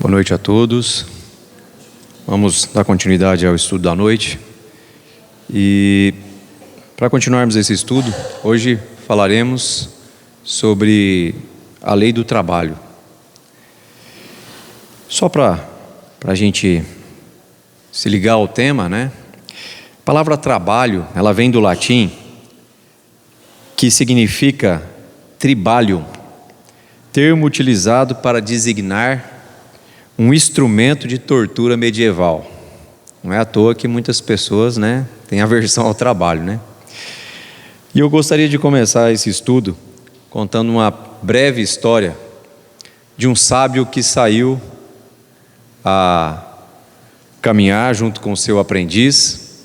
Boa noite a todos. Vamos dar continuidade ao estudo da noite. E para continuarmos esse estudo, hoje falaremos sobre a lei do trabalho. Só para a gente se ligar ao tema, né? A palavra trabalho, ela vem do latim, que significa tribalium, termo utilizado para designar um instrumento de tortura medieval. Não é à toa que muitas pessoas, né, têm aversão ao trabalho, né? E eu gostaria de começar esse estudo contando uma breve história de um sábio que saiu a caminhar junto com o seu aprendiz,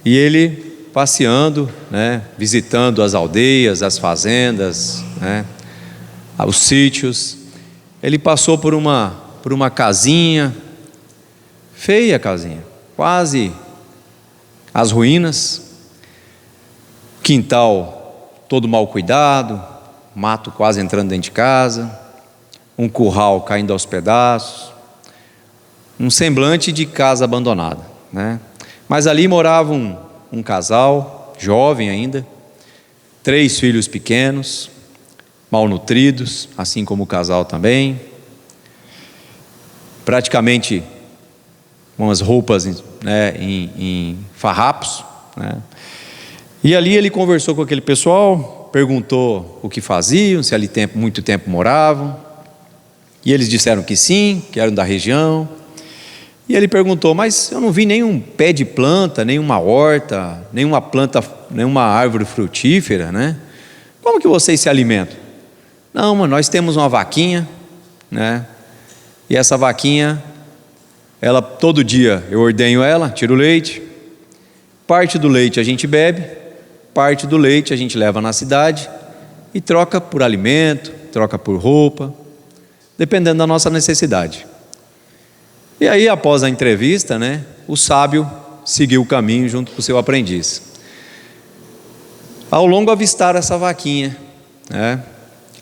e ele passeando, né, visitando as aldeias, as fazendas, né, os sítios. Ele passou por uma casinha, feia casinha, quase as ruínas, quintal todo mal cuidado, mato quase entrando dentro de casa, um curral caindo aos pedaços, um semblante de casa abandonada, né? Mas ali morava um casal, jovem ainda, 3 filhos pequenos, malnutridos, assim como o casal também, praticamente umas roupas, né, em farrapos, né? E ali ele conversou com aquele pessoal, perguntou o que faziam, se ali muito tempo moravam, e eles disseram que sim, que eram da região. E ele perguntou: mas eu não vi nenhum pé de planta, nenhuma horta, nenhuma árvore frutífera, né? Como que vocês se alimentam? Não, mas nós temos uma vaquinha, né? E essa vaquinha, ela todo dia eu ordenho ela, tiro o leite, parte do leite a gente bebe, parte do leite a gente leva na cidade e troca por alimento, troca por roupa, dependendo da nossa necessidade. E aí, após a entrevista, né, o sábio seguiu o caminho junto com o seu aprendiz. Ao longo avistaram essa vaquinha, né,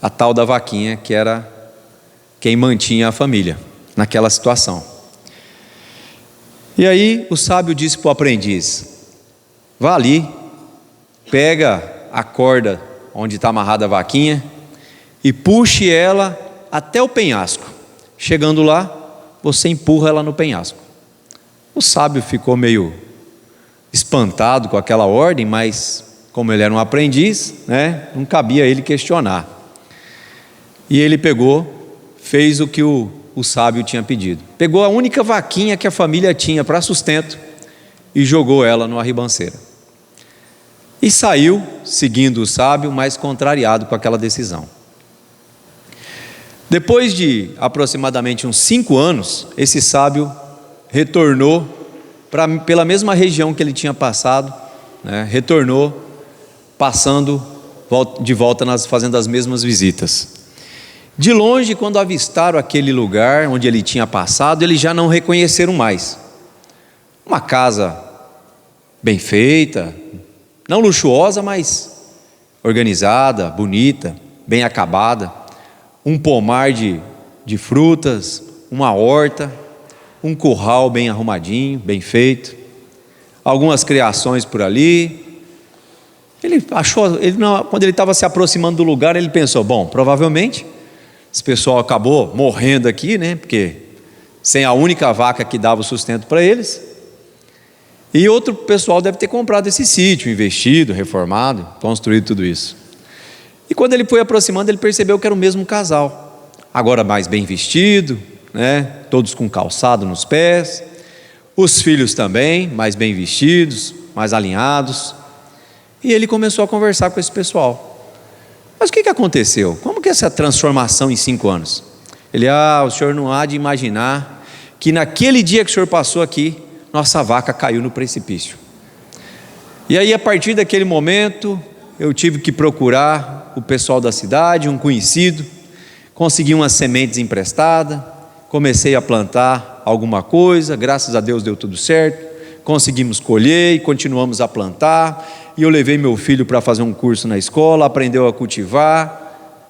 a tal da vaquinha que era quem mantinha a família naquela situação. E aí o sábio disse para o aprendiz: vá ali, pega a corda onde está amarrada a vaquinha e puxe ela até o penhasco. Chegando lá, você empurra ela no penhasco. O sábio ficou meio espantado com aquela ordem, mas como ele era um aprendiz, né, não cabia a ele questionar. E ele fez o que o sábio tinha pedido. Pegou a única vaquinha que a família tinha para sustento e jogou ela numa ribanceira. E saiu, seguindo o sábio, mas contrariado com aquela decisão. Depois de aproximadamente uns 5 anos, esse sábio retornou pela mesma região que ele tinha passado, né? Retornou, passando de volta, fazendo as mesmas visitas. De longe, quando avistaram aquele lugar onde ele tinha passado, eles já não reconheceram mais. Uma casa bem feita, não luxuosa, mas organizada, bonita, bem acabada. Um pomar de frutas, uma horta, um curral bem arrumadinho, bem feito, algumas criações por ali. Quando ele estava se aproximando do lugar, ele pensou: bom, provavelmente esse pessoal acabou morrendo aqui, né? Porque sem a única vaca que dava o sustento para eles. E outro pessoal deve ter comprado esse sítio, investido, reformado, construído tudo isso. E quando ele foi aproximando, ele percebeu que era o mesmo casal, agora mais bem vestido, né? Todos com calçado nos pés, os filhos também, mais bem vestidos, mais alinhados. E ele começou a conversar com esse pessoal. Mas o que aconteceu? Como que essa transformação em 5 anos? O senhor não há de imaginar que naquele dia que o senhor passou aqui, nossa vaca caiu no precipício. E aí, a partir daquele momento, eu tive que procurar o pessoal da cidade, um conhecido, consegui umas sementes emprestadas, comecei a plantar alguma coisa, graças a Deus deu tudo certo, conseguimos colher e continuamos a plantar, e eu levei meu filho para fazer um curso na escola, aprendeu a cultivar,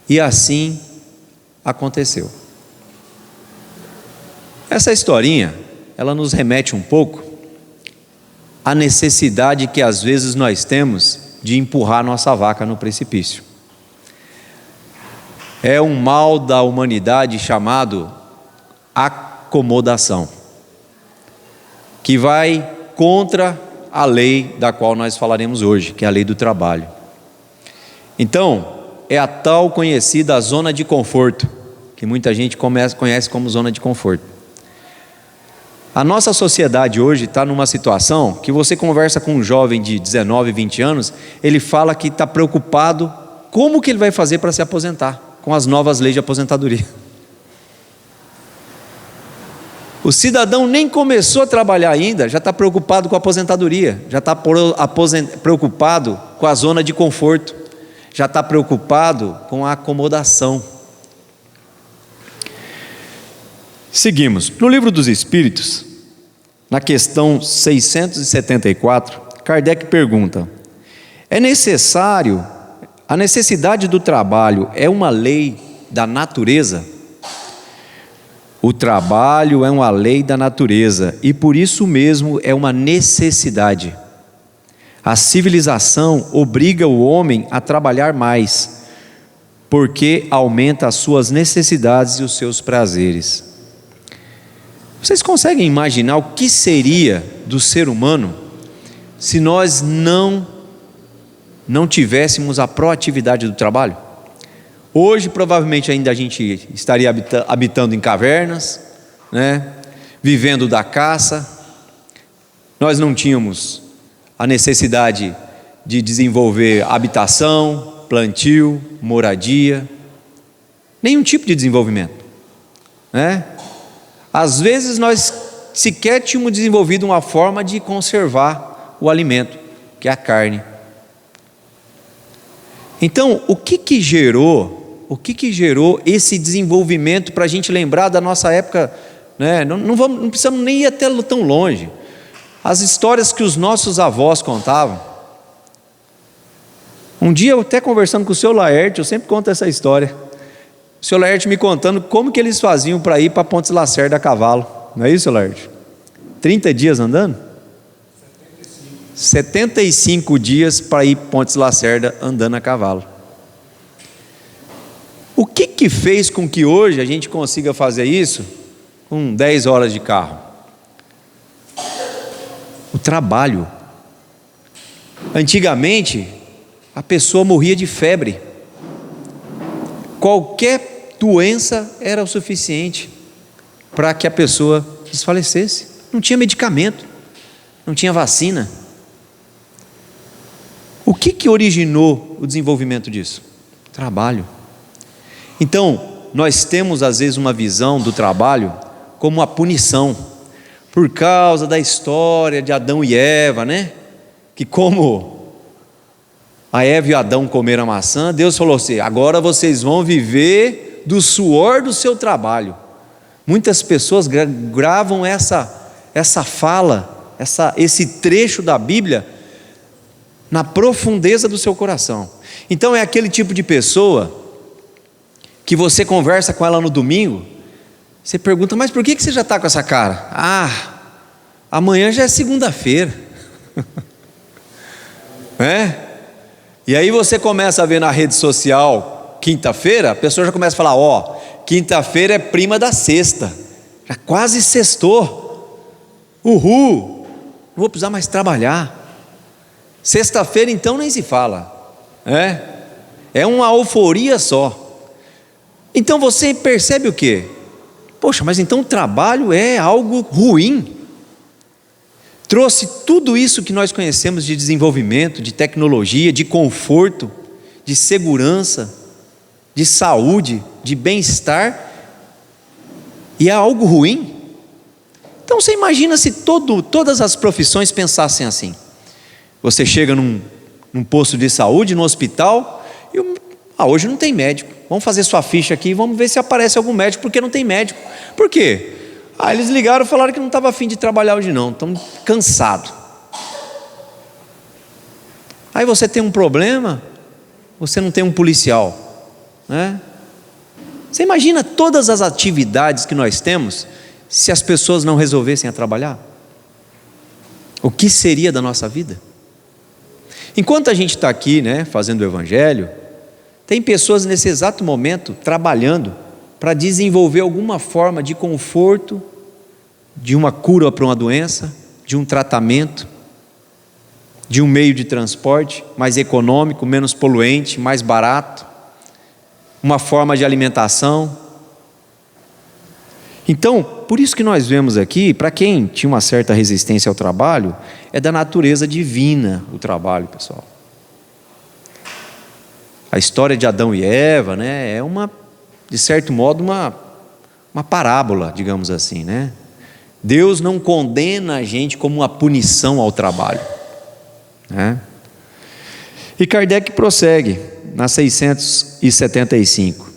e assim aconteceu. Essa historinha, ela nos remete um pouco à necessidade que às vezes nós temos de empurrar nossa vaca no precipício. É um mal da humanidade chamado acomodação, que vai contra a lei da qual nós falaremos hoje, que é a lei do trabalho. Então, é a tal conhecida zona de conforto, que muita gente conhece como zona de conforto. A nossa sociedade hoje está numa situação que você conversa com um jovem de 19, 20 anos, ele fala que está preocupado como que ele vai fazer para se aposentar, com as novas leis de aposentadoria. O cidadão nem começou a trabalhar ainda, já está preocupado com a aposentadoria, já está preocupado com a zona de conforto, já está preocupado com a acomodação. Seguimos. No Livro dos Espíritos, na questão 674, Kardec pergunta: a necessidade do trabalho é uma lei da natureza? O trabalho é uma lei da natureza e por isso mesmo é uma necessidade. A civilização obriga o homem a trabalhar mais, porque aumenta as suas necessidades e os seus prazeres. Vocês conseguem imaginar o que seria do ser humano se nós não tivéssemos a proatividade do trabalho? Hoje provavelmente ainda a gente estaria habitando em cavernas, né? Vivendo da caça. Nós não tínhamos a necessidade de desenvolver habitação, plantio, moradia, nenhum tipo de desenvolvimento, né? Às vezes nós sequer tínhamos desenvolvido uma forma de conservar o alimento, que é a carne. Então, o que gerou esse desenvolvimento para a gente lembrar da nossa época, né? Não precisamos nem ir até tão longe. As histórias que os nossos avós contavam. Um dia eu até conversando com o seu Laerte, eu sempre conto essa história. O seu Laerte me contando como que eles faziam para ir para Pontes Lacerda a cavalo. Não é isso, seu Laerte? 30 dias andando? 75 dias para ir para Pontes Lacerda andando a cavalo. O que fez com que hoje a gente consiga fazer isso com 10 horas de carro? O trabalho. Antigamente, a pessoa morria de febre. Qualquer doença era o suficiente para que a pessoa desfalecesse. Não tinha medicamento, não tinha vacina. O que originou o desenvolvimento disso? Trabalho. Então, nós temos às vezes uma visão do trabalho como uma punição, por causa da história de Adão e Eva, né? Que como a Eva e Adão comeram a maçã, Deus falou assim: agora vocês vão viver do suor do seu trabalho. Muitas pessoas gravam essa fala, esse trecho da Bíblia na profundeza do seu coração. Então é aquele tipo de pessoa que você conversa com ela no domingo, você pergunta: mas por que você já está com essa cara? Amanhã já é segunda-feira. E aí você começa a ver na rede social, quinta-feira, a pessoa já começa a falar: quinta-feira é prima da sexta, já quase sextou, uhul, não vou precisar mais trabalhar. Sexta-feira então nem se fala, é uma euforia só. Então você percebe o quê? Poxa, mas então o trabalho é algo ruim. Trouxe tudo isso que nós conhecemos de desenvolvimento, de tecnologia, de conforto, de segurança, de saúde, de bem-estar, e é algo ruim? Então você imagina se todas as profissões pensassem assim. Você chega num posto de saúde, no hospital, e hoje não tem médico, vamos fazer sua ficha aqui, vamos ver se aparece algum médico, porque não tem médico. Por quê? Eles ligaram e falaram que não estava a fim de trabalhar hoje não, estão cansados. Aí você tem um problema, você não tem um policial, né? Você imagina todas as atividades que nós temos se as pessoas não resolvessem a trabalhar? O que seria da nossa vida? Enquanto a gente está aqui, né, fazendo o Evangelho, tem pessoas nesse exato momento trabalhando para desenvolver alguma forma de conforto, de uma cura para uma doença, de um tratamento, de um meio de transporte mais econômico, menos poluente, mais barato, uma forma de alimentação. Então, por isso que nós vemos aqui, para quem tinha uma certa resistência ao trabalho, é da natureza divina o trabalho, pessoal. A história de Adão e Eva, né, é de certo modo, uma parábola, digamos assim, né? Deus não condena a gente como uma punição ao trabalho, né? E Kardec prossegue, na 675.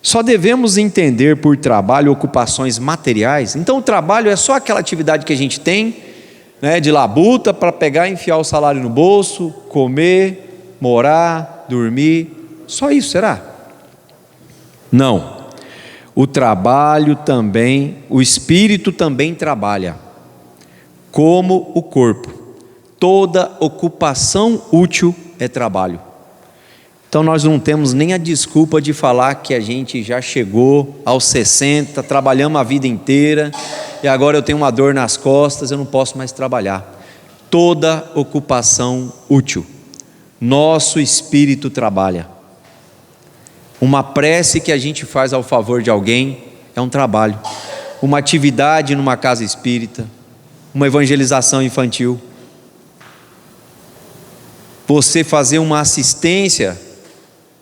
Só devemos entender por trabalho ocupações materiais. Então o trabalho é só aquela atividade que a gente tem, né, de labuta para pegar e enfiar o salário no bolso, comer, morar, dormir, só isso, será? Não. O trabalho também, o espírito também trabalha, como o corpo. Toda ocupação útil é trabalho. Então nós não temos nem a desculpa de falar que a gente já chegou aos 60, trabalhamos a vida inteira e agora eu tenho uma dor nas costas, eu não posso mais trabalhar. Toda ocupação útil, nosso espírito trabalha. Uma prece que a gente faz ao favor de alguém é um trabalho. Uma atividade numa casa espírita, uma evangelização infantil. Você fazer uma assistência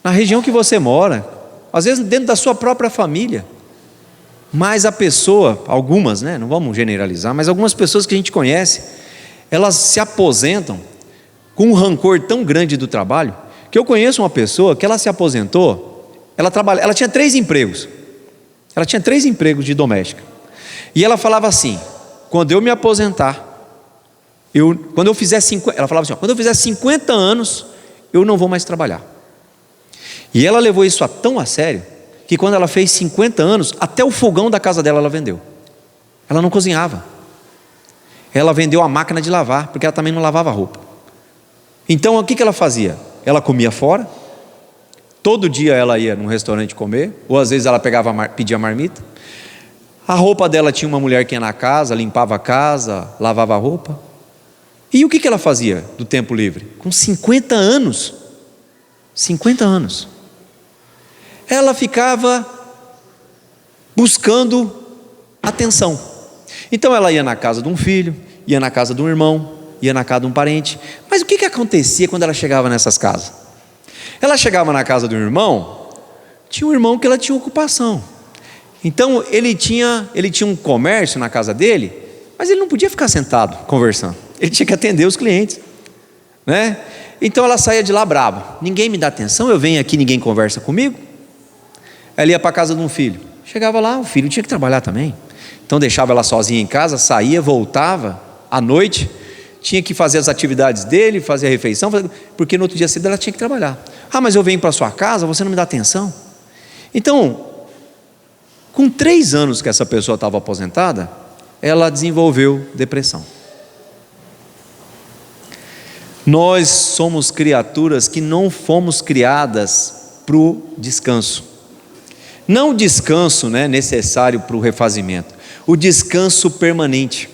na região que você mora, às vezes dentro da sua própria família. Mas a pessoa, algumas, né, não vamos generalizar, mas algumas pessoas que a gente conhece, elas se aposentam com um rancor tão grande do trabalho, que eu conheço uma pessoa que ela se aposentou, ela tinha 3 empregos, ela tinha 3 empregos de doméstica, e ela falava assim: quando eu me aposentar, quando eu fizer 50, ela falava assim, quando eu fizer 50 anos, eu não vou mais trabalhar. E ela levou isso tão a sério, que quando ela fez 50 anos, até o fogão da casa dela ela vendeu. Ela não cozinhava, ela vendeu a máquina de lavar, porque ela também não lavava roupa. Então o que ela fazia? Ela comia fora, todo dia ela ia num restaurante comer, ou às vezes ela pedia marmita. A roupa dela tinha uma mulher que ia na casa, limpava a casa, lavava a roupa. E o que ela fazia do tempo livre? Com 50 anos, ela ficava buscando atenção. Então ela ia na casa de um filho, ia na casa de um irmão, ia na casa de um parente. Mas o que acontecia quando ela chegava nessas casas? Ela chegava na casa do irmão, tinha um irmão que ela tinha ocupação. Então ele tinha um comércio na casa dele, mas ele não podia ficar sentado conversando, ele tinha que atender os clientes, né? Então ela saía de lá brava: ninguém me dá atenção, eu venho aqui, ninguém conversa comigo. Ela ia para a casa de um filho, chegava lá, o filho tinha que trabalhar também, então deixava ela sozinha em casa, saía, voltava à noite, tinha que fazer as atividades dele, fazer a refeição, porque no outro dia cedo ela tinha que trabalhar. Ah, mas eu venho para a sua casa, você não me dá atenção? Então, com 3 anos que essa pessoa estava aposentada, ela desenvolveu depressão. Nós somos criaturas que não fomos criadas para o descanso. Não o descanso, né, necessário para o refazimento, o descanso permanente.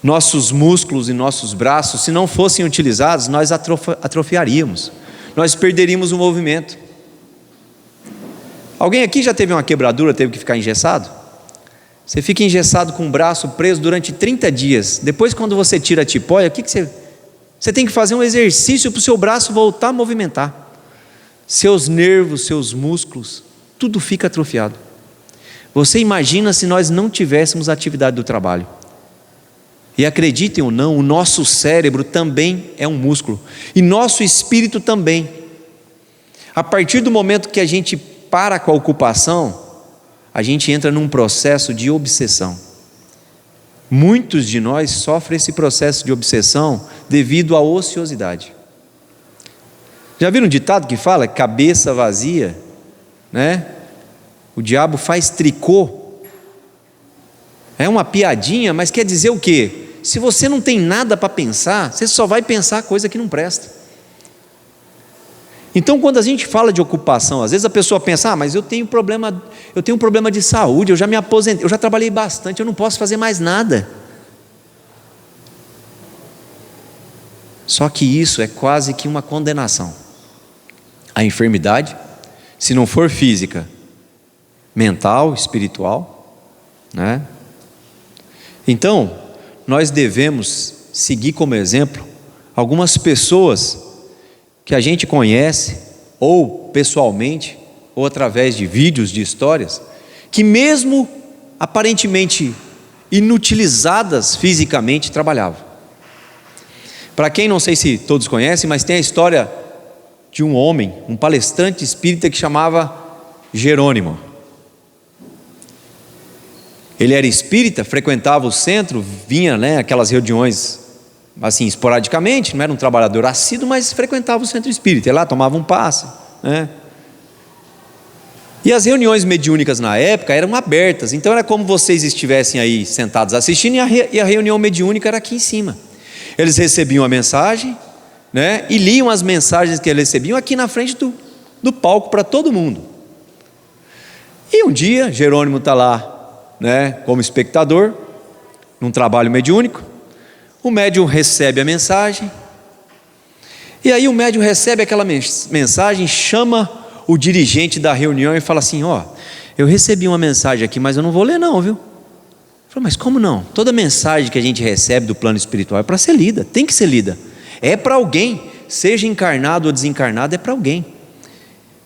Nossos músculos e nossos braços, se não fossem utilizados, nós atrofiaríamos, nós perderíamos o movimento. Alguém aqui já teve uma quebradura, teve que ficar engessado? Você fica engessado com o braço preso durante 30 dias. Depois, quando você tira a tipóia, você tem que fazer um exercício para o seu braço voltar a movimentar. Seus nervos, seus músculos, tudo fica atrofiado. Você imagina se nós não tivéssemos a atividade do trabalho. E acreditem ou não, o nosso cérebro também é um músculo, e nosso espírito também. A partir do momento que a gente para com a ocupação, a gente entra num processo de obsessão. Muitos de nós sofrem esse processo de obsessão devido à ociosidade. Já viram um ditado que fala: cabeça vazia, né? O diabo faz tricô É uma piadinha, mas quer dizer o quê? Se você não tem nada para pensar, você só vai pensar coisa que não presta. Então, quando a gente fala de ocupação, às vezes a pessoa pensa: mas eu tenho um problema de saúde, eu já me aposentei, eu já trabalhei bastante, eu não posso fazer mais nada. Só que isso é quase que uma condenação. A enfermidade, se não for física, mental, espiritual, né? Então, nós devemos seguir como exemplo algumas pessoas que a gente conhece, ou pessoalmente, ou através de vídeos, de histórias, que mesmo aparentemente inutilizadas fisicamente, trabalhavam. Para quem, não sei se todos conhecem, mas tem a história de um homem, um palestrante espírita que chamava Jerônimo. Ele era espírita, frequentava o centro, vinha, aquelas reuniões assim esporadicamente, não era um trabalhador assíduo, mas frequentava o centro espírita, ia lá, tomava um passe, né? E as reuniões mediúnicas na época eram abertas, então era como vocês estivessem aí sentados assistindo, e a reunião mediúnica era aqui em cima. Eles recebiam a mensagem, e liam as mensagens que eles recebiam aqui na frente do palco para todo mundo. E um dia Jerônimo está lá, como espectador, num trabalho mediúnico. O médium recebe a mensagem, e aí o médium recebe aquela mensagem, chama o dirigente da reunião e fala assim: eu recebi uma mensagem aqui, mas eu não vou ler não, viu? Falei: mas como não? Toda mensagem que a gente recebe do plano espiritual é para ser lida, tem que ser lida, é para alguém, seja encarnado ou desencarnado, é para alguém.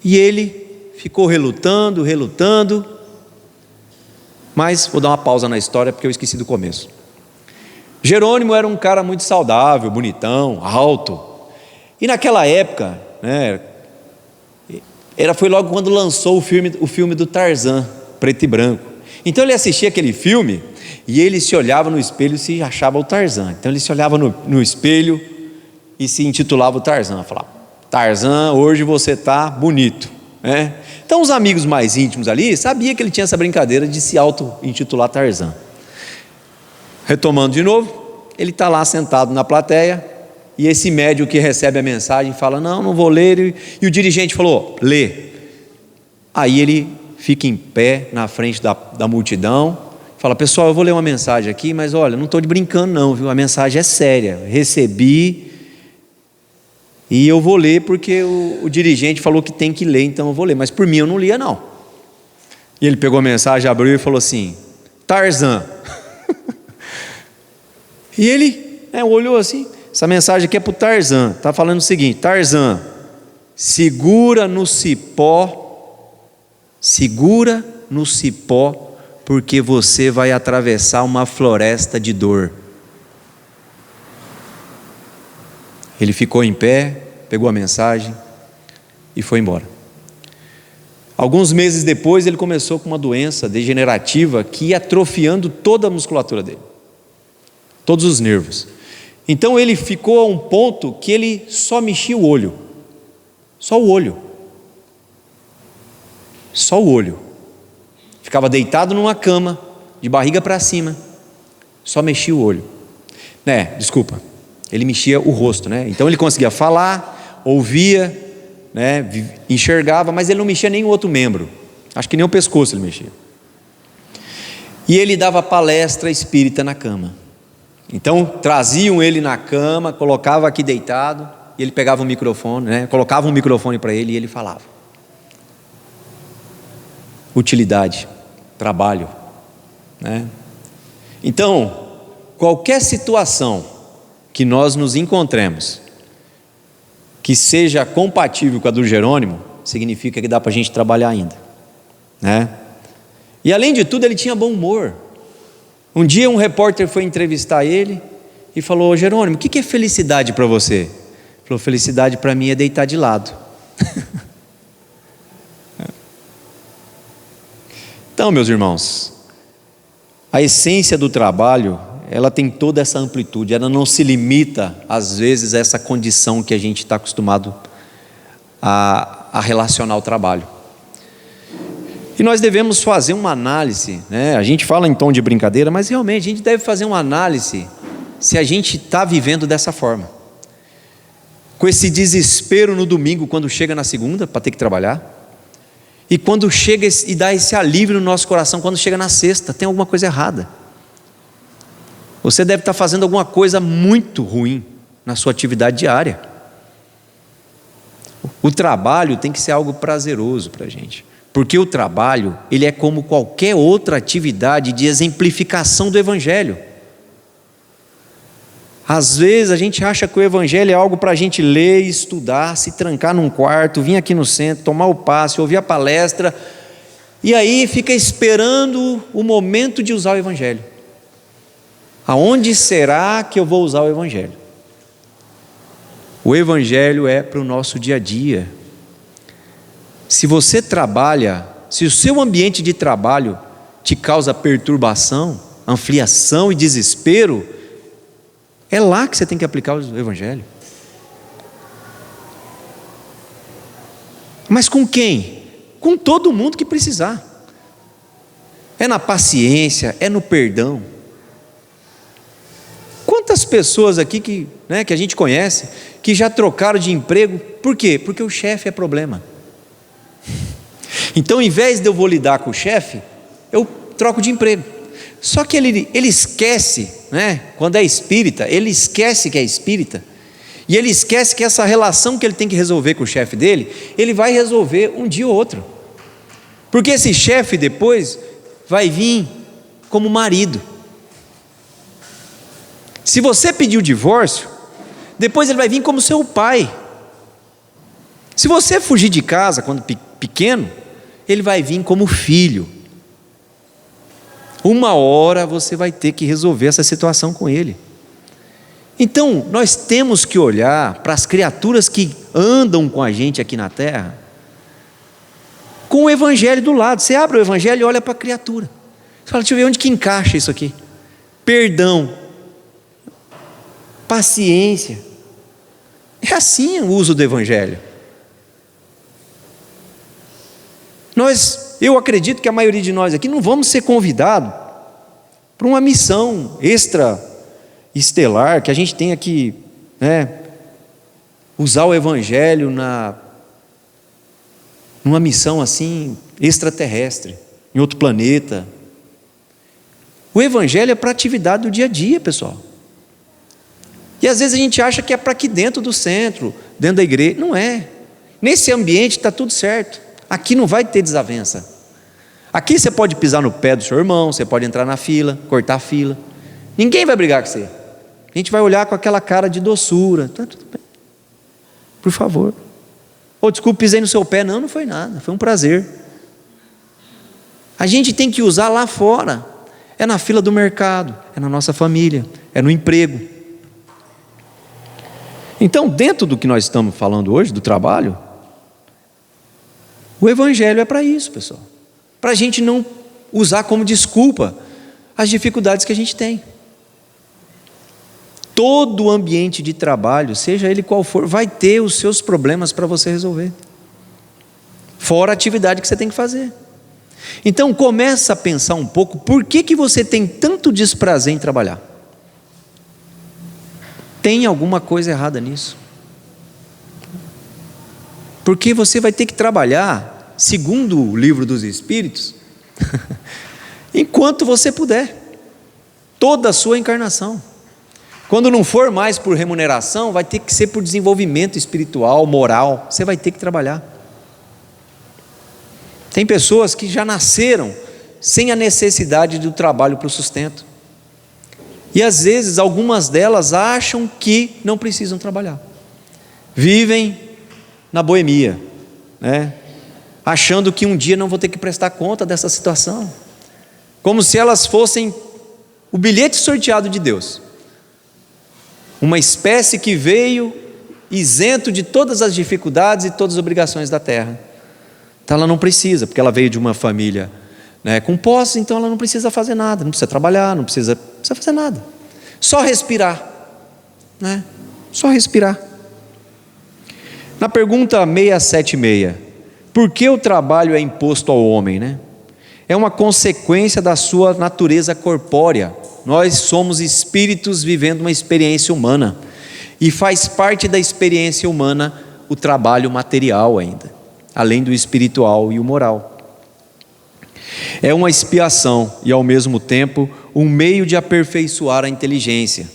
E ele ficou relutando, mas vou dar uma pausa na história porque eu esqueci do começo. Jerônimo era um cara muito saudável, bonitão, alto, e naquela época, foi logo quando lançou o filme do Tarzan, preto e branco. Então ele assistia aquele filme e ele se olhava no espelho e se achava o Tarzan. Então ele se olhava no espelho e se intitulava o Tarzan, falava: Tarzan, hoje você está bonito, Então os amigos mais íntimos ali sabiam que ele tinha essa brincadeira de se auto-intitular Tarzan. Retomando de novo, ele está lá sentado na plateia, e esse médium que recebe a mensagem fala: não vou ler, e o dirigente falou: lê. Aí ele fica em pé na frente da multidão, fala: pessoal, eu vou ler uma mensagem aqui, mas olha, não estou brincando não, viu? A mensagem é séria, recebi, e eu vou ler porque o dirigente falou que tem que ler, então eu vou ler, mas por mim eu não lia não. E ele pegou a mensagem, abriu e falou assim: Tarzan. E ele olhou assim: essa mensagem aqui é para o Tarzan, está falando o seguinte: Tarzan, segura no cipó, porque você vai atravessar uma floresta de dor. Ele ficou em pé, pegou a mensagem e foi embora. Alguns meses depois ele começou com uma doença degenerativa que ia atrofiando toda a musculatura dele, todos os nervos. Então ele ficou a um ponto que ele só mexia o olho, só o olho, ficava deitado numa cama, de barriga para cima, só mexia o olho, ele mexia o rosto, então ele conseguia falar, ouvia, enxergava, mas ele não mexia nem o outro membro, acho que nem o pescoço ele mexia. E ele dava palestra espírita na cama. Então traziam ele na cama, colocava aqui deitado, e ele pegava um microfone, colocava um microfone para ele e ele falava. Utilidade, trabalho, Então, qualquer situação que nós nos encontremos, que seja compatível com a do Jerônimo, significa que dá para a gente trabalhar ainda, E além de tudo, ele tinha bom humor. Um dia um repórter foi entrevistar ele e falou: Jerônimo, o que é felicidade para você? Ele falou: felicidade para mim é deitar de lado. Então, meus irmãos, a essência do trabalho, ela tem toda essa amplitude, ela não se limita às vezes a essa condição que a gente está acostumado a relacionar ao trabalho. E nós devemos fazer uma análise, né? A gente fala em tom de brincadeira, mas realmente a gente deve fazer uma análise se a gente está vivendo dessa forma, com esse desespero no domingo quando chega na segunda para ter que trabalhar, e quando chega e dá esse alívio no nosso coração quando chega na sexta. Tem alguma coisa errada. Você deve estar fazendo alguma coisa muito ruim na sua atividade diária. O trabalho tem que ser algo prazeroso para a gente, porque o trabalho, ele é como qualquer outra atividade de exemplificação do Evangelho. Às vezes a gente acha que o Evangelho é algo para a gente ler, estudar, se trancar num quarto, vir aqui no centro, tomar o passe, ouvir a palestra, e aí fica esperando o momento de usar o Evangelho. Aonde será que eu vou usar o Evangelho? O Evangelho é para o nosso dia a dia. Se você trabalha, se o seu ambiente de trabalho te causa perturbação, ampliação e desespero, é lá que você tem que aplicar o Evangelho. Mas com quem? Com todo mundo que precisar. É na paciência, é no perdão. Quantas pessoas aqui que a gente conhece, que já trocaram de emprego, por quê? Porque o chefe é problema. Então, em vez de eu vou lidar com o chefe, eu troco de emprego. Só que ele esquece, quando é espírita, ele esquece que é espírita, e ele esquece que essa relação que ele tem que resolver com o chefe dele, ele vai resolver um dia ou outro, porque esse chefe depois vai vir como marido. Se você pedir o divórcio, depois ele vai vir como seu pai. Se você fugir de casa quando pequeno, ele vai vir como filho. Uma hora você vai ter que resolver essa situação com ele. Então, nós temos que olhar para as criaturas que andam com a gente aqui na terra, com o Evangelho do lado. Você abre o Evangelho e olha para a criatura. Você fala, deixa eu ver onde que encaixa isso aqui. Perdão, paciência. É assim o uso do Evangelho. Eu acredito que a maioria de nós aqui não vamos ser convidados para uma missão extra-estelar, que a gente tenha que usar o Evangelho numa missão assim, extraterrestre, em outro planeta. O Evangelho é para a atividade do dia a dia, pessoal. E às vezes a gente acha que é para aqui dentro do centro, dentro da igreja. Não é. Nesse ambiente está tudo certo. Aqui não vai ter desavença. Aqui você pode pisar no pé do seu irmão, você pode entrar na fila, cortar a fila. Ninguém vai brigar com você. A gente vai olhar com aquela cara de doçura. Tá tudo bem. Por favor. Desculpe, pisei no seu pé. Não, não foi nada. Foi um prazer. A gente tem que usar lá fora. É na fila do mercado, é na nossa família, é no emprego. Então, dentro do que nós estamos falando hoje, do trabalho, o Evangelho é para isso, pessoal. Para a gente não usar como desculpa as dificuldades que a gente tem. Todo o ambiente de trabalho, seja ele qual for, vai ter os seus problemas para você resolver. Fora a atividade que você tem que fazer. Então, começa a pensar um pouco, por que você tem tanto desprazer em trabalhar? Tem alguma coisa errada nisso? Porque você vai ter que trabalhar, segundo o livro dos Espíritos, enquanto você puder, toda a sua encarnação. Quando não for mais por remuneração, vai ter que ser por desenvolvimento espiritual, moral, você vai ter que trabalhar. Tem pessoas que já nasceram sem a necessidade do trabalho para o sustento, e às vezes algumas delas acham que não precisam trabalhar, vivem na boemia, achando que um dia não vou ter que prestar conta dessa situação, como se elas fossem o bilhete sorteado de Deus, uma espécie que veio isento de todas as dificuldades e todas as obrigações da terra. Então ela não precisa, porque ela veio de uma família com posses, então ela não precisa fazer nada, não precisa trabalhar, não precisa fazer nada, só respirar, só respirar. Na pergunta 676, por que o trabalho é imposto ao homem? é uma consequência da sua natureza corpórea. Nós somos espíritos vivendo uma experiência humana, e faz parte da experiência humana o trabalho material ainda, além do espiritual e o moral. É uma expiação e, ao mesmo tempo, um meio de aperfeiçoar a inteligência.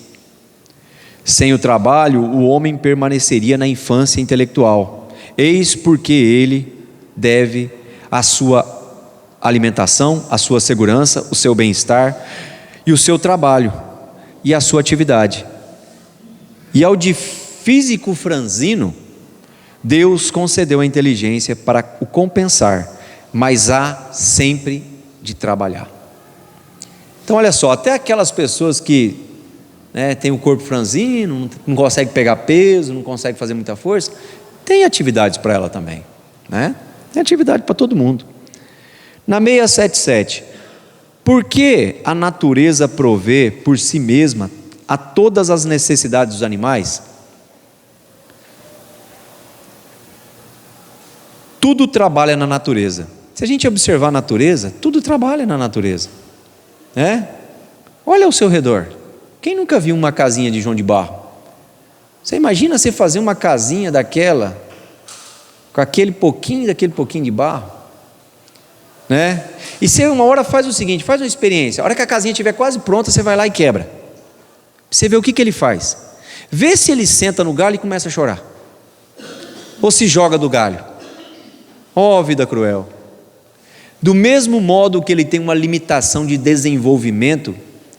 Sem o trabalho, o homem permaneceria na infância intelectual. Eis porque ele deve a sua alimentação, a sua segurança, o seu bem-estar e o seu trabalho e a sua atividade. E ao de físico franzino, Deus concedeu a inteligência para o compensar, mas há sempre de trabalhar. Então olha só, até aquelas pessoas que têm o corpo franzino, não consegue pegar peso, não consegue fazer muita força, tem atividades para ela também, né? Tem atividade para todo mundo. Na 677, por que a natureza provê por si mesma a todas as necessidades dos animais? Tudo trabalha na natureza. Se a gente observar a natureza, tudo trabalha na natureza, né? Olha ao seu redor. Quem nunca viu uma casinha de João de Barro? Você imagina você fazer uma casinha daquela, com aquele pouquinho de barro, né? E você uma hora faz o seguinte, faz uma experiência, a hora que a casinha estiver quase pronta, você vai lá e quebra. Você vê o que ele faz. Vê se ele senta no galho e começa a chorar, ou se joga do galho. Ó, vida cruel. Do mesmo modo que ele tem uma limitação de desenvolvimento,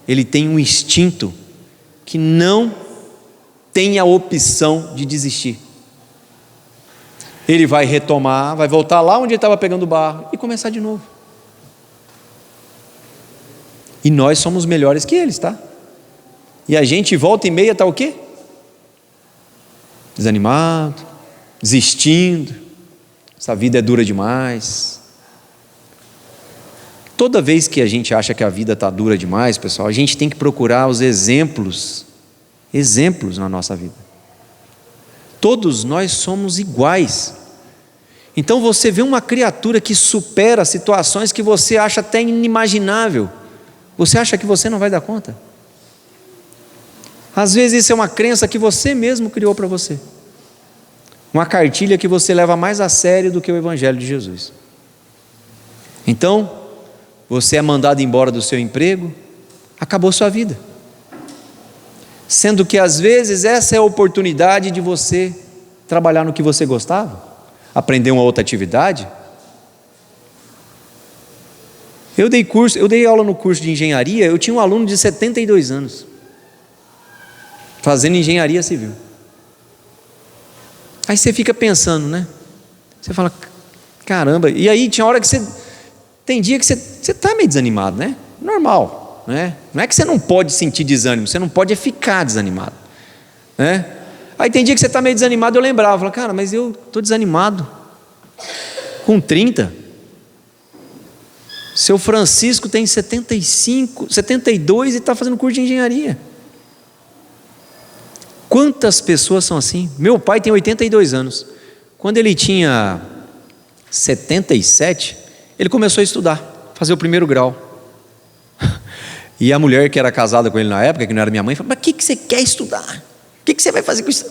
ele tem um instinto que não tem a opção de desistir. Ele vai retomar, vai voltar lá onde ele estava pegando barro e começar de novo. E nós somos melhores que eles, tá? E a gente volta e meia está o quê? Desanimado, desistindo. Essa vida é dura demais. Toda vez que a gente acha que a vida está dura demais, pessoal, a gente tem que procurar os exemplos na nossa vida. Todos nós somos iguais. Então você vê uma criatura que supera situações que você acha até inimaginável. Você acha que você não vai dar conta? Às vezes isso é uma crença que você mesmo criou para você. Uma cartilha que você leva mais a sério do que o Evangelho de Jesus. Então, você é mandado embora do seu emprego, acabou sua vida. Sendo que às vezes essa é a oportunidade de você trabalhar no que você gostava, aprender uma outra atividade. Eu dei aula no curso de engenharia, eu tinha um aluno de 72 anos, fazendo engenharia civil. Aí você fica pensando, né? Você fala, caramba, e aí tinha hora que tem dia que você está meio desanimado, né? Normal, né? Não é que você não pode sentir desânimo, você não pode ficar desanimado, né? Aí tem dia que você está meio desanimado, eu lembrava, falava, cara, mas eu estou desanimado, com 30, seu Francisco tem 75, 72 e está fazendo curso de engenharia. Quantas pessoas são assim? Meu pai tem 82 anos, quando ele tinha 77, ele começou a estudar, fazer o primeiro grau. E a mulher que era casada com ele na época, que não era minha mãe, falou, mas o que você quer estudar? O que você vai fazer com isso?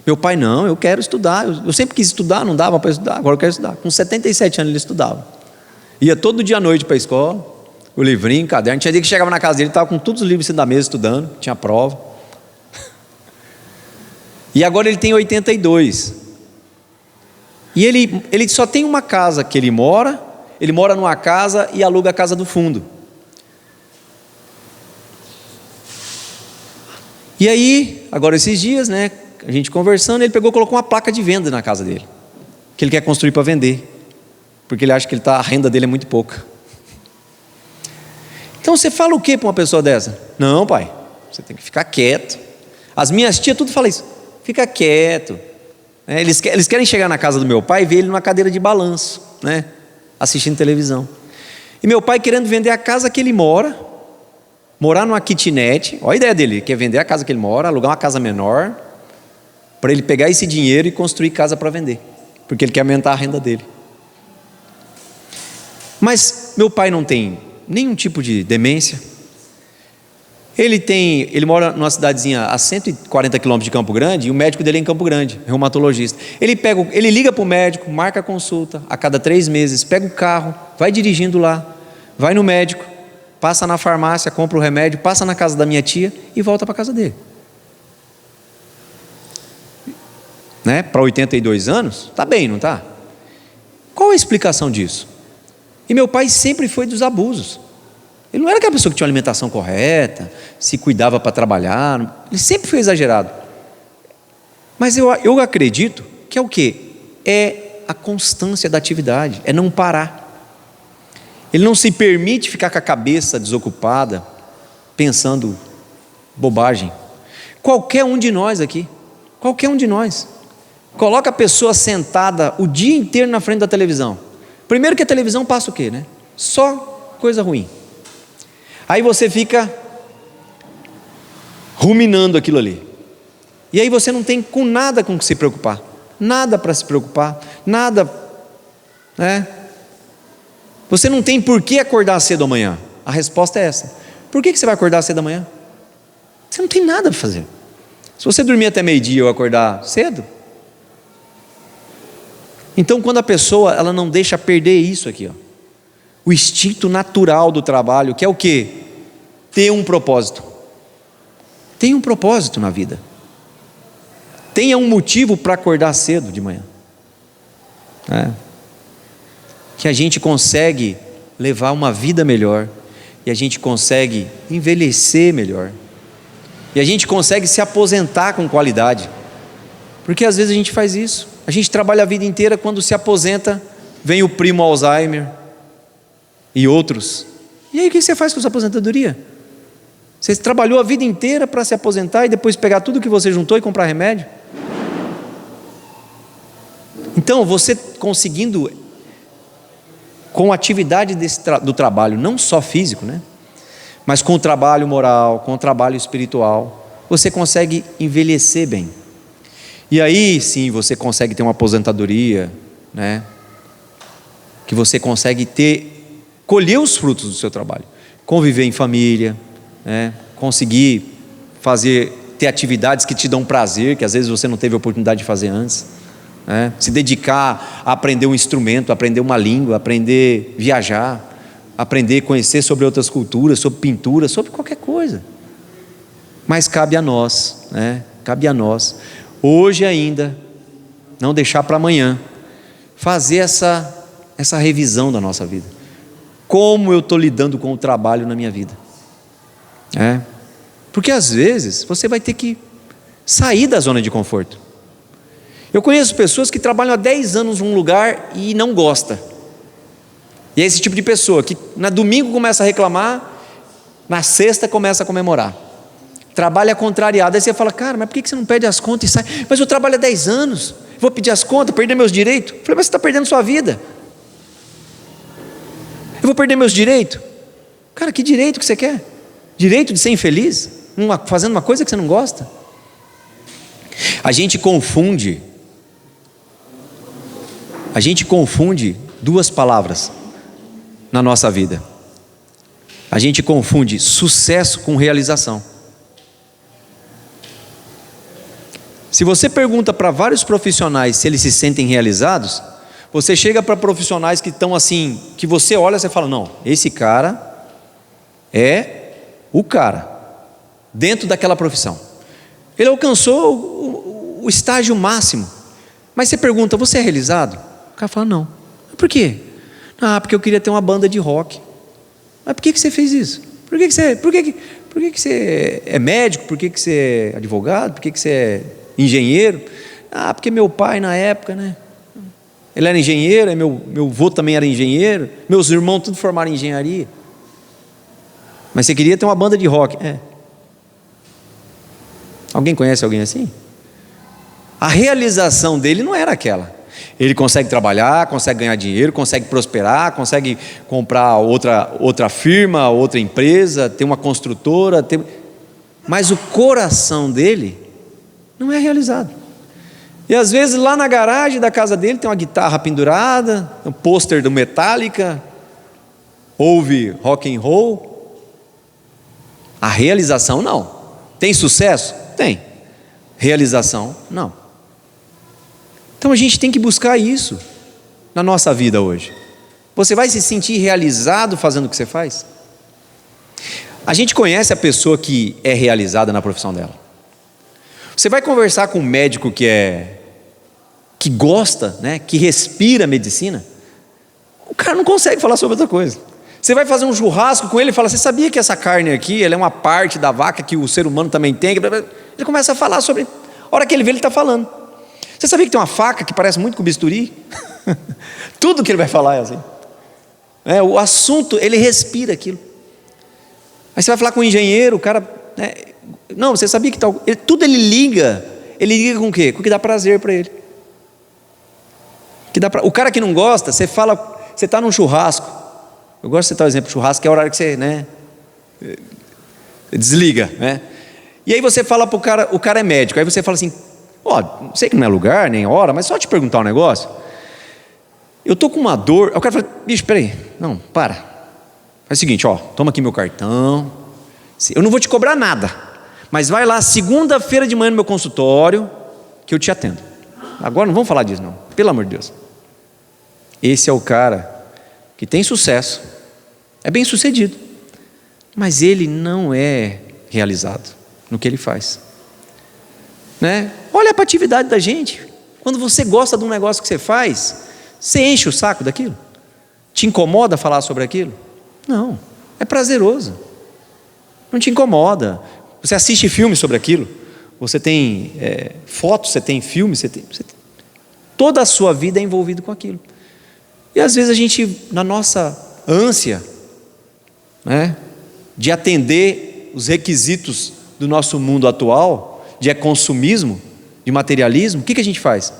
Meu pai, não, eu quero estudar, eu sempre quis estudar, não dava para estudar, agora eu quero estudar. Com 77 anos ele estudava, ia todo dia à noite para a escola, o livrinho, caderno, tinha dia que chegava na casa dele, estava com todos os livros em cima da mesa estudando, tinha prova. E agora ele tem 82, e ele só tem uma casa que ele mora numa casa e aluga a casa do fundo. E aí, agora esses dias, né, a gente conversando, ele colocou uma placa de venda na casa dele, que ele quer construir para vender, porque ele acha que a renda dele é muito pouca. Então você fala o que para uma pessoa dessa? Não, pai, você tem que ficar quieto. As minhas tias tudo falam isso, fica quieto. Eles querem chegar na casa do meu pai e ver ele numa cadeira de balanço, né, assistindo televisão. E meu pai querendo vender a casa que ele morar numa kitnet. Olha a ideia dele, quer vender a casa que ele mora, alugar uma casa menor, para ele pegar esse dinheiro e construir casa para vender, porque ele quer aumentar a renda dele. Mas meu pai não tem nenhum tipo de demência. Ele mora numa cidadezinha a 140 quilômetros de Campo Grande, e o médico dele é em Campo Grande, reumatologista. Ele liga para o médico, marca a consulta a cada 3 meses, pega o carro, vai dirigindo lá, vai no médico, passa na farmácia, compra o remédio, passa na casa da minha tia e volta para a casa dele. Né? Para 82 anos, tá bem, não tá? Qual a explicação disso? E meu pai sempre foi dos abusos. Ele não era aquela pessoa que tinha uma alimentação correta, se cuidava para trabalhar, ele sempre foi exagerado. Mas eu acredito que é o quê? É a constância da atividade, é não parar. Ele não se permite ficar com a cabeça desocupada, pensando bobagem. Qualquer um de nós aqui, qualquer um de nós, coloca a pessoa sentada o dia inteiro na frente da televisão. Primeiro que a televisão passa o quê, né? Só coisa ruim. Aí você fica ruminando aquilo ali. E aí você não tem com nada com que se preocupar. Nada para se preocupar. Nada, né? Você não tem por que acordar cedo amanhã. A resposta é essa. Por que você vai acordar cedo amanhã? Você não tem nada para fazer. Se você dormir até meio-dia ou acordar cedo. Então quando a pessoa, ela não deixa perder isso aqui, ó. O instinto natural do trabalho, que é o quê? Ter um propósito. Tenha um propósito na vida. Tenha um motivo para acordar cedo de manhã. Que a gente consegue levar uma vida melhor. E a gente consegue envelhecer melhor. E a gente consegue se aposentar com qualidade. Porque às vezes a gente faz isso. A gente trabalha a vida inteira, quando se aposenta, vem o primo Alzheimer e outros. E aí o que você faz com a sua aposentadoria? Você trabalhou a vida inteira para se aposentar e depois pegar tudo que você juntou e comprar remédio? Então você conseguindo, com a atividade do trabalho, não só físico, né? Mas com o trabalho moral, com o trabalho espiritual, você consegue envelhecer bem. E aí sim você consegue ter uma aposentadoria, né? Que você consegue colher os frutos do seu trabalho, conviver em família, né? Conseguir ter atividades que te dão prazer, que às vezes você não teve a oportunidade de fazer antes, né? Se dedicar a aprender um instrumento, aprender uma língua, aprender a viajar, aprender a conhecer sobre outras culturas, sobre pintura, sobre qualquer coisa. Mas cabe a nós, né? Cabe a nós, hoje ainda, não deixar para amanhã, fazer essa revisão da nossa vida. Como eu estou lidando com o trabalho na minha vida? Porque às vezes você vai ter que sair da zona de conforto. Eu conheço pessoas que trabalham há 10 anos num lugar e não gosta. E é esse tipo de pessoa que na domingo começa a reclamar, na sexta começa a comemorar. Trabalha contrariado. Aí você fala, cara, mas por que você não pede as contas e sai? Mas eu trabalho há 10 anos, vou pedir as contas, perder meus direitos. Eu falei, mas você está perdendo sua vida. Eu vou perder meus direitos? Cara, que direito que você quer? Direito de ser infeliz? Fazendo uma coisa que você não gosta? A gente confunde duas palavras na nossa vida. A gente confunde sucesso com realização. Se você pergunta para vários profissionais se eles se sentem realizados, você chega para profissionais que estão assim, que você olha e você fala, não, esse cara é o cara, dentro daquela profissão. Ele alcançou o estágio máximo. Mas você pergunta, você é realizado? O cara fala, não. Por quê? Porque eu queria ter uma banda de rock. Mas por que você fez isso? Por que você é médico? Por que você é advogado? Por que você é engenheiro? Porque meu pai na época, né? Ele era engenheiro, meu avô também era engenheiro, meus irmãos tudo formaram em engenharia. Mas você queria ter uma banda de rock? Alguém conhece alguém assim? A realização dele não era aquela. Ele consegue trabalhar, consegue ganhar dinheiro, consegue prosperar, consegue comprar outra firma, outra empresa, ter uma construtora, mas o coração dele não é realizado. E às vezes lá na garagem da casa dele tem uma guitarra pendurada, um pôster do Metallica, ouve rock and roll, a realização não. Tem sucesso? Tem. Realização? Não. Então a gente tem que buscar isso na nossa vida hoje. Você vai se sentir realizado fazendo o que você faz? A gente conhece a pessoa que é realizada na profissão dela. Você vai conversar com um médico que gosta, né, que respira medicina, o cara não consegue falar sobre outra coisa. Você vai fazer um churrasco com ele e fala: você sabia que essa carne aqui, ela é uma parte da vaca que o ser humano também tem? Ele começa a falar sobre, a hora que ele vê, ele está falando. Você sabia que tem uma faca que parece muito com bisturi? Tudo que ele vai falar é assim. O assunto, ele respira aquilo. Aí você vai falar com um engenheiro, o cara, né, não, você sabia que tal, tudo ele liga com o quê? Com o que dá prazer para ele. O cara que não gosta, você fala, você está num churrasco, eu gosto de citar o exemplo de churrasco, que é a hora que você, né, desliga, né? E aí você fala para o cara é médico, aí você fala assim: sei que não é lugar, nem hora, mas só te perguntar um negócio, eu estou com uma dor. Aí o cara fala: bicho, peraí, não, para, faz o seguinte, toma aqui meu cartão, eu não vou te cobrar nada, mas vai lá segunda-feira de manhã no meu consultório, que eu te atendo. Agora não vamos falar disso não, pelo amor de Deus. Esse é o cara que tem sucesso, é bem sucedido, mas ele não é realizado no que ele faz, né? Olha para a atividade da gente. Quando você gosta de um negócio que você faz, você enche o saco daquilo? Te incomoda falar sobre aquilo? Não, é prazeroso, não te incomoda. Você assiste filmes sobre aquilo, você tem fotos, você tem filmes, toda a sua vida é envolvida com aquilo. E às vezes a gente, na nossa ânsia, né, de atender os requisitos do nosso mundo atual, de consumismo, de materialismo, o que a gente faz?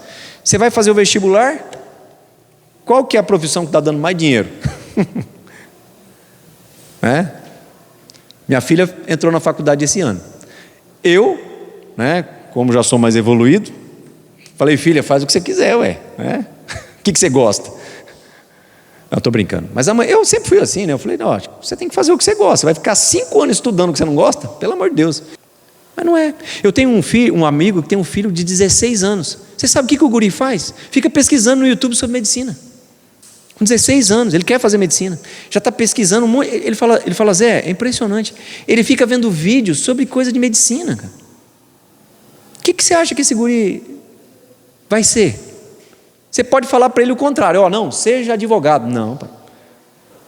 Você vai fazer o vestibular, qual que é a profissão que está dando mais dinheiro? Minha filha entrou na faculdade esse ano. Eu, né, como já sou mais evoluído, falei: filha, faz o que você quiser, o que você gosta? Eu estou brincando, mas eu sempre fui assim, né? Eu falei: não, você tem que fazer o que você gosta. Você vai ficar 5 anos estudando o que você não gosta? Pelo amor de Deus. Mas não é. Eu tenho um amigo que tem um filho de 16 anos. Você sabe o que o guri faz? Fica pesquisando no YouTube sobre medicina. Com 16 anos, ele quer fazer medicina, já está pesquisando. Ele fala: Zé, é impressionante. Ele fica vendo vídeos sobre coisa de medicina, cara. O que você acha que esse guri vai ser? Você pode falar para ele o contrário: não, seja advogado. Não, pai.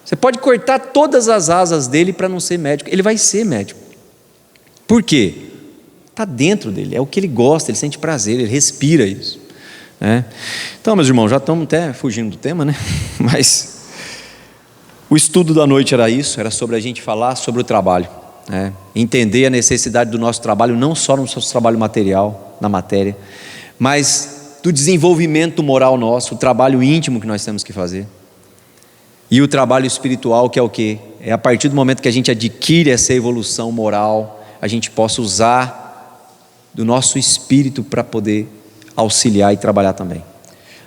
Você pode cortar todas as asas dele para não ser médico. Ele vai ser médico. Por quê? Está dentro dele, é o que ele gosta, ele sente prazer, ele respira isso, né? Então, meus irmãos, já estamos até fugindo do tema, né? Mas o estudo da noite era isso, era sobre a gente falar sobre o trabalho, né? Entender a necessidade do nosso trabalho, não só no nosso trabalho material, na matéria, mas do desenvolvimento moral nosso, o trabalho íntimo que nós temos que fazer, e o trabalho espiritual, que é o quê? É a partir do momento que a gente adquire essa evolução moral, a gente possa usar do nosso espírito para poder auxiliar e trabalhar também.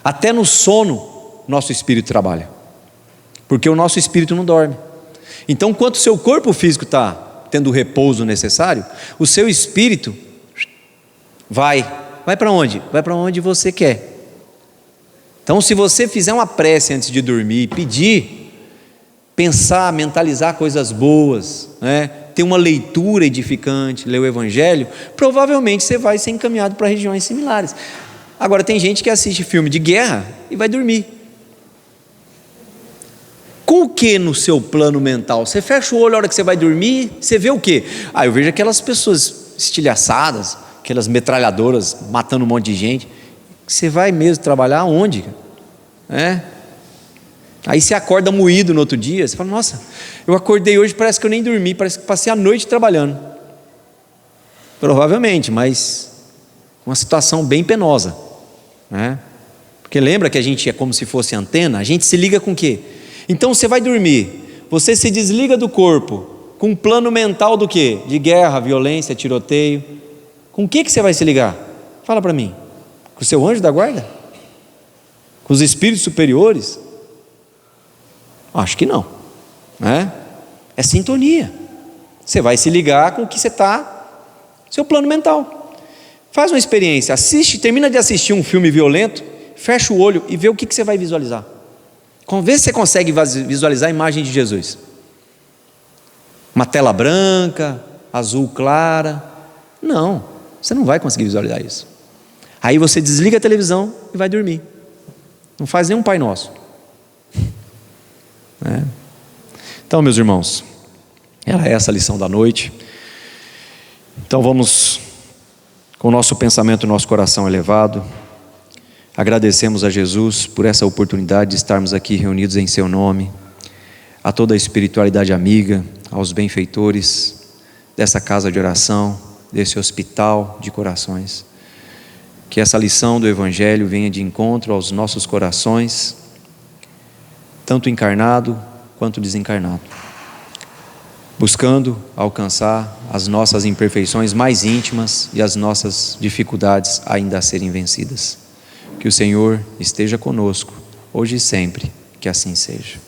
Até no sono, nosso espírito trabalha, porque o nosso espírito não dorme. Então, enquanto o seu corpo físico está tendo o repouso necessário, o seu espírito vai para onde? Vai para onde você quer. Então, se você fizer uma prece antes de dormir, pedir, pensar, mentalizar coisas boas, né? Ter uma leitura edificante, ler o Evangelho, provavelmente você vai ser encaminhado para regiões similares. Agora, tem gente que assiste filme de guerra e vai dormir. Com o que no seu plano mental? Você fecha o olho a hora que você vai dormir, você vê o quê? Eu vejo aquelas pessoas estilhaçadas, aquelas metralhadoras matando um monte de gente. Você vai mesmo trabalhar onde? Aí você acorda moído no outro dia, você fala: nossa, eu acordei hoje, parece que eu nem dormi, parece que passei a noite trabalhando. Provavelmente, mas uma situação bem penosa, né? Porque lembra que a gente é como se fosse antena, a gente se liga com o quê? Então você vai dormir, você se desliga do corpo, com um plano mental do quê? De guerra, violência, tiroteio. Com o que você vai se ligar? Fala para mim. Com o seu anjo da guarda? Com os espíritos superiores? Acho que não. né? É sintonia. Você vai se ligar com o que você está, seu plano mental. Faz uma experiência, termina de assistir um filme violento, fecha o olho e vê o que você vai visualizar. Vê se você consegue visualizar a imagem de Jesus. Uma tela branca, azul clara. Não, você não vai conseguir visualizar isso. Aí você desliga a televisão e vai dormir. Não faz nenhum Pai Nosso. Então, meus irmãos, era essa a lição da noite. Então vamos, com o nosso pensamento, nosso coração elevado, agradecemos a Jesus por essa oportunidade de estarmos aqui reunidos em seu nome, a toda a espiritualidade amiga, aos benfeitores dessa casa de oração, desse hospital de corações. Que essa lição do Evangelho venha de encontro aos nossos corações, tanto encarnado quanto desencarnado, buscando alcançar as nossas imperfeições mais íntimas e as nossas dificuldades ainda a serem vencidas. Que o Senhor esteja conosco, hoje e sempre, que assim seja.